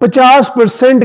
50%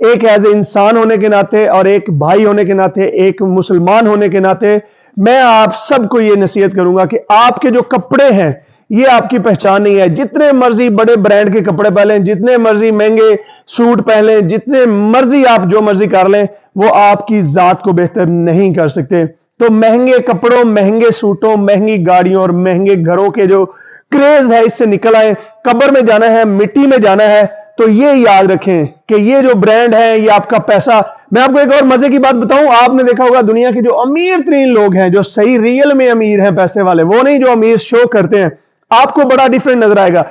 ایک as a انسان ہونے کے ناطے اور ایک بھائی ہونے کے ناطے، ایک مسلمان ہونے کے ناطے میں آپ سب کو یہ نصیحت کروں گا کہ آپ کے جو کپڑے ہیں یہ آپ کی پہچان نہیں ہے. جتنے مرضی بڑے برانڈ کے کپڑے پہلیں، جتنے مرضی مہنگے سوٹ پہلیں، جتنے مرضی آپ جو مرضی کر لیں، وہ آپ کی ذات کو بہتر نہیں کر سکتے. تو مہنگے کپڑوں، مہنگے سوٹوں، مہنگی گاڑیوں اور مہنگے گھروں کے جو کریز ہے اس سے نکل آئیں. قبر میں جانا ہے، مٹی میں جانا ہے، تو یہ یاد رکھیں کہ یہ جو برانڈ ہے یہ آپ کا پیسہ. میں آپ کو ایک اور مزے کی بات بتاؤں، آپ نے دیکھا ہوگا دنیا کے جو امیر ترین لوگ ہیں، جو صحیح ریئل میں امیر ہیں، پیسے والے، وہ نہیں جو امیر شو کرتے ہیں، آپ کو بڑا ڈیفرنٹ نظر آئے گا.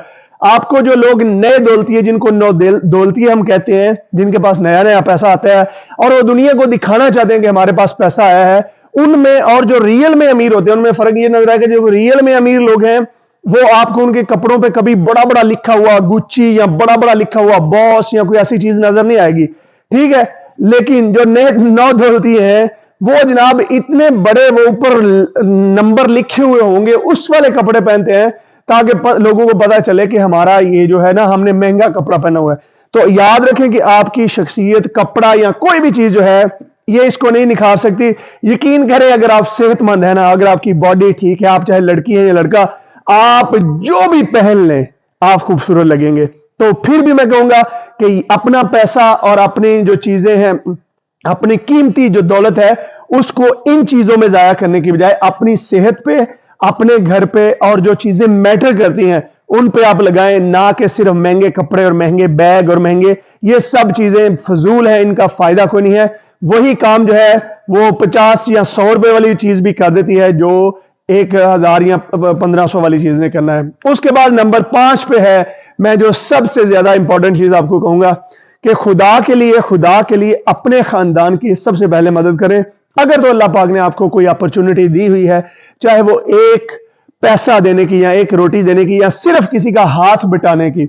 آپ کو جو لوگ نئے دولتی، جن کو نو دولتی ہم کہتے ہیں، جن کے پاس نیا نیا پیسہ آتا ہے اور وہ دنیا کو دکھانا چاہتے ہیں کہ ہمارے پاس پیسہ آیا ہے، ان میں اور جو ریئل میں امیر ہوتے ہیں ان میں فرق یہ نظر آئے گا. جو ریئل میں امیر لوگ ہیں وہ آپ کو ان کے کپڑوں پہ کبھی بڑا بڑا لکھا ہوا گچی یا بڑا بڑا لکھا ہوا باس یا کوئی ایسی چیز نظر نہیں آئے گی، ٹھیک ہے. لیکن جو نو دولتی ہیں وہ جناب اتنے بڑے، وہ اوپر نمبر لکھے ہوئے ہوں گے، اس والے کپڑے پہنتے ہیں تاکہ لوگوں کو پتا چلے کہ ہمارا یہ جو ہے نا، ہم نے مہنگا کپڑا پہنا ہوا ہے. تو یاد رکھیں کہ آپ کی شخصیت، کپڑا یا کوئی بھی چیز جو ہے یہ اس کو نہیں نکھار سکتی. یقین کریں اگر آپ صحت مند ہیں نا، اگر آپ کی باڈی ٹھیک ہے، آپ چاہے لڑکی ہیں یا لڑکا، آپ جو بھی پہن لیں آپ خوبصورت لگیں گے. تو پھر بھی میں کہوں گا کہ اپنا پیسہ اور اپنی جو چیزیں ہیں، اپنی قیمتی جو دولت ہے، اس کو ان چیزوں میں ضائع کرنے کی بجائے اپنی صحت پہ، اپنے گھر پہ اور جو چیزیں میٹر کرتی ہیں ان پہ آپ لگائیں، نہ کہ صرف مہنگے کپڑے اور مہنگے بیگ اور مہنگے، یہ سب چیزیں فضول ہیں، ان کا فائدہ کوئی نہیں ہے. وہی کام جو ہے وہ 50 یا 100 روپے والی چیز بھی کر دیتی ہے جو 1000 یا 1500 والی چیز نے کرنا ہے. اس کے بعد نمبر 5 پہ ہے، میں جو سب سے زیادہ امپورٹنٹ چیز آپ کو کہوں گا کہ خدا کے لیے اپنے خاندان کی سب سے پہلے مدد کریں. اگر تو اللہ پاک نے آپ کو کوئی اپرچونٹی دی ہوئی ہے، چاہے وہ ایک پیسہ دینے کی یا ایک روٹی دینے کی یا صرف کسی کا ہاتھ بٹانے کی،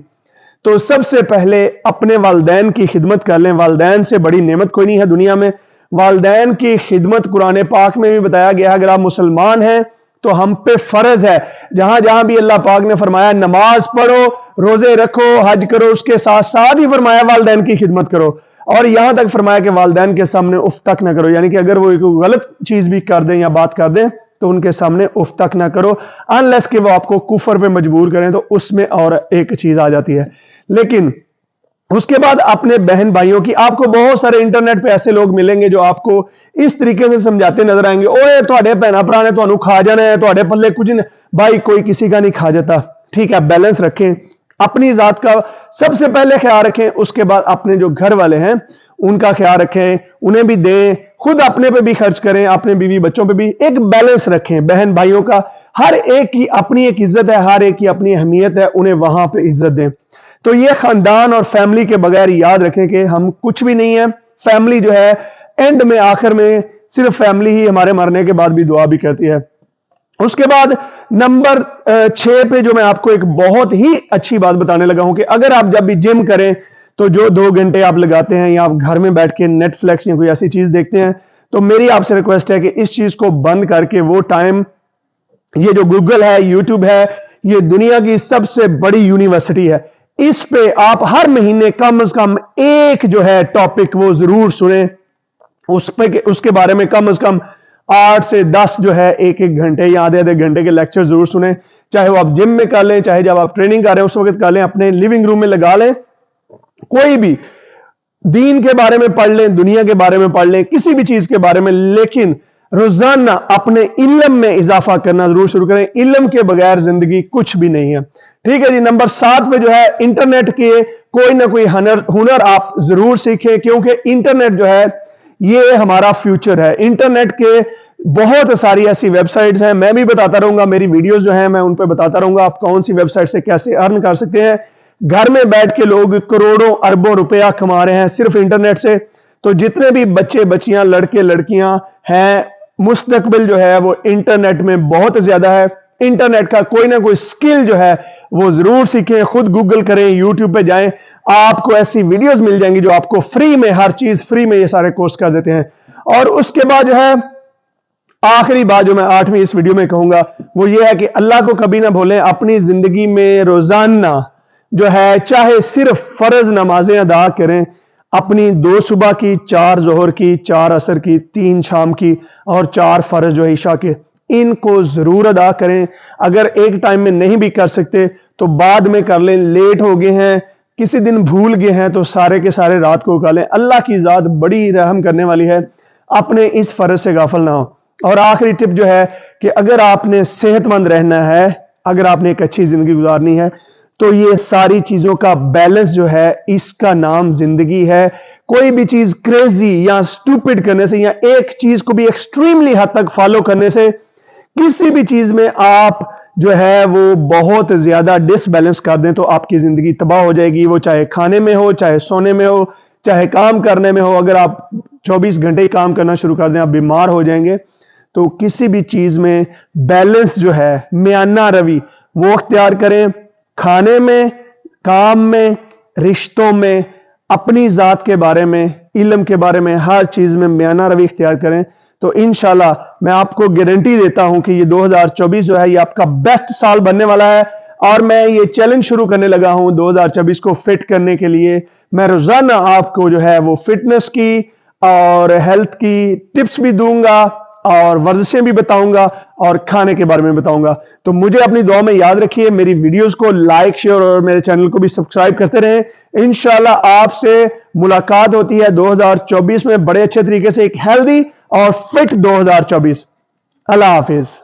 تو سب سے پہلے اپنے والدین کی خدمت کر لیں. والدین سے بڑی نعمت کوئی نہیں ہے دنیا میں. والدین کی خدمت قرآن پاک میں بھی بتایا گیا، اگر آپ مسلمان ہیں تو ہم پہ فرض ہے. جہاں جہاں بھی اللہ پاک نے فرمایا نماز پڑھو، روزے رکھو، حج کرو، اس کے ساتھ ساتھ ہی فرمایا والدین کی خدمت کرو. اور یہاں تک فرمایا کہ والدین کے سامنے اف تک نہ کرو، یعنی کہ اگر وہ کوئی غلط چیز بھی کر دیں یا بات کر دیں تو ان کے سامنے اف تک نہ کرو، انلیس کہ وہ آپ کو کفر پہ مجبور کریں، تو اس میں اور ایک چیز آ جاتی ہے. لیکن اس کے بعد اپنے بہن بھائیوں کی، آپ کو بہت سارے انٹرنیٹ پہ ایسے لوگ ملیں گے جو آپ کو اس طریقے سے سمجھاتے نظر آئیں گے، اوے تواڈے بہنا بھرا نے تانوں کھا جانا ہے، تواڈے پلے کچھ نہیں. بھائی کوئی کسی کا نہیں کھا جاتا، ٹھیک ہے. بیلنس رکھیں، اپنی ذات کا سب سے پہلے خیال رکھیں، اس کے بعد اپنے جو گھر والے ہیں ان کا خیال رکھیں، انہیں بھی دیں، خود اپنے پہ بھی خرچ کریں، اپنے بیوی بچوں پہ بھی. ایک بیلنس رکھیں بہن بھائیوں کا. ہر ایک کی اپنی ایک عزت ہے، ہر ایک کی اپنی اہمیت ہے، انہیں وہاں پہ عزت دیں. تو یہ خاندان اور فیملی کے بغیر یاد رکھیں کہ ہم کچھ بھی نہیں ہیں. فیملی جو ہے اینڈ میں، آخر میں صرف فیملی ہی ہمارے مرنے کے بعد بھی دعا بھی کرتی ہے. اس کے بعد نمبر 6 پہ جو میں آپ کو ایک بہت ہی اچھی بات بتانے لگا ہوں کہ اگر آپ جب بھی جم کریں تو جو 2 گھنٹے آپ لگاتے ہیں یا آپ گھر میں بیٹھ کے نیٹ فلیکس یا کوئی ایسی چیز دیکھتے ہیں، تو میری آپ سے ریکویسٹ ہے کہ اس چیز کو بند کر کے وہ ٹائم، یہ جو گوگل ہے، یوٹیوب ہے، یہ دنیا کی سب سے بڑی یونیورسٹی ہے، اس پہ آپ ہر مہینے کم از کم ایک جو ہے ٹاپک وہ ضرور سنیں. اس کے بارے میں کم از کم 8 سے 10 جو ہے ایک گھنٹے یا آدھے گھنٹے کے لیکچر ضرور سنیں. چاہے وہ آپ جم میں کر لیں، چاہے جب آپ ٹریننگ کر رہے ہیں اس وقت کر لیں، اپنے لیونگ روم میں لگا لیں. کوئی بھی دین کے بارے میں پڑھ لیں، دنیا کے بارے میں پڑھ لیں، کسی بھی چیز کے بارے میں، لیکن روزانہ اپنے علم میں اضافہ کرنا ضرور شروع کریں. علم کے بغیر زندگی کچھ بھی نہیں ہے، ٹھیک ہے جی. نمبر 7 پہ جو ہے انٹرنیٹ کے کوئی نہ کوئی ہنر آپ ضرور سیکھیں، کیونکہ انٹرنیٹ جو ہے یہ ہمارا فیوچر ہے. انٹرنیٹ کے بہت ساری ایسی ویب سائٹس ہیں، میں بھی بتاتا رہوں گا، میری ویڈیوز جو ہیں میں ان پہ بتاتا رہوں گا آپ کون سی ویب سائٹ سے کیسے ارن کر سکتے ہیں. گھر میں بیٹھ کے لوگ کروڑوں اربوں روپیہ کما رہے ہیں صرف انٹرنیٹ سے. تو جتنے بھی بچے بچیاں، لڑکے لڑکیاں ہیں، مستقبل جو ہے وہ انٹرنیٹ میں بہت زیادہ ہے. انٹرنیٹ کا کوئی نہ کوئی سکل جو ہے وہ ضرور سیکھیں، خود گوگل کریں، یوٹیوب پہ جائیں، آپ کو ایسی ویڈیوز مل جائیں گی جو آپ کو فری میں، ہر چیز فری میں یہ سارے کورس کر دیتے ہیں. اور اس کے بعد جو ہے آخری بات جو میں 8ویں اس ویڈیو میں کہوں گا وہ یہ ہے کہ اللہ کو کبھی نہ بھولیں. اپنی زندگی میں روزانہ جو ہے چاہے صرف فرض نمازیں ادا کریں، اپنی 2 صبح کی، 4 ظہر کی، 4 عصر کی، 3 شام کی اور 4 فرض جو ہے عشاء کے، ان کو ضرور ادا کریں۔ اگر ایک ٹائم میں نہیں بھی کر سکتے تو بعد میں کر لیں، لیٹ ہو گئے ہیں، کسی دن بھول گئے ہیں تو سارے کے سارے رات کو کر لیں۔ اللہ کی ذات بڑی رحم کرنے والی ہے، اپنے اس فرض سے غافل نہ ہو۔ اور آخری ٹپ جو ہے کہ اگر آپ نے صحت مند رہنا ہے، اگر آپ نے ایک اچھی زندگی گزارنی ہے، تو یہ ساری چیزوں کا بیلنس جو ہے، اس کا نام زندگی ہے۔ کوئی بھی چیز کریزی یا سٹوپڈ کرنے سے، یا ایک چیز کو بھی ایکسٹریملی حد تک فالو کرنے سے، کسی بھی چیز میں آپ جو ہے وہ بہت زیادہ ڈس بیلنس کر دیں تو آپ کی زندگی تباہ ہو جائے گی۔ وہ چاہے کھانے میں ہو، چاہے سونے میں ہو، چاہے کام کرنے میں ہو۔ اگر آپ 24 گھنٹے ہی کام کرنا شروع کر دیں، آپ بیمار ہو جائیں گے۔ تو کسی بھی چیز میں بیلنس جو ہے، میانہ روی وہ اختیار کریں۔ کھانے میں، کام میں، رشتوں میں، اپنی ذات کے بارے میں، علم کے بارے میں، ہر چیز میں میانہ روی اختیار کریں تو انشاءاللہ میں آپ کو گارنٹی دیتا ہوں کہ یہ 2024 جو ہے یہ آپ کا بیسٹ سال بننے والا ہے۔ اور میں یہ چیلنج شروع کرنے لگا ہوں 2024 کو فٹ کرنے کے لیے۔ میں روزانہ آپ کو جو ہے وہ فٹنس کی اور ہیلتھ کی ٹپس بھی دوں گا، اور ورزشیں بھی بتاؤں گا، اور کھانے کے بارے میں بتاؤں گا۔ تو مجھے اپنی دعا میں یاد رکھیے، میری ویڈیوز کو لائک، شیئر اور میرے چینل کو بھی سبسکرائب کرتے رہیں۔ انشاءاللہ آپ سے ملاقات ہوتی ہے 2024 میں بڑے اچھے طریقے سے، ایک ہیلدی اور فٹ 2024۔ اللہ حافظ۔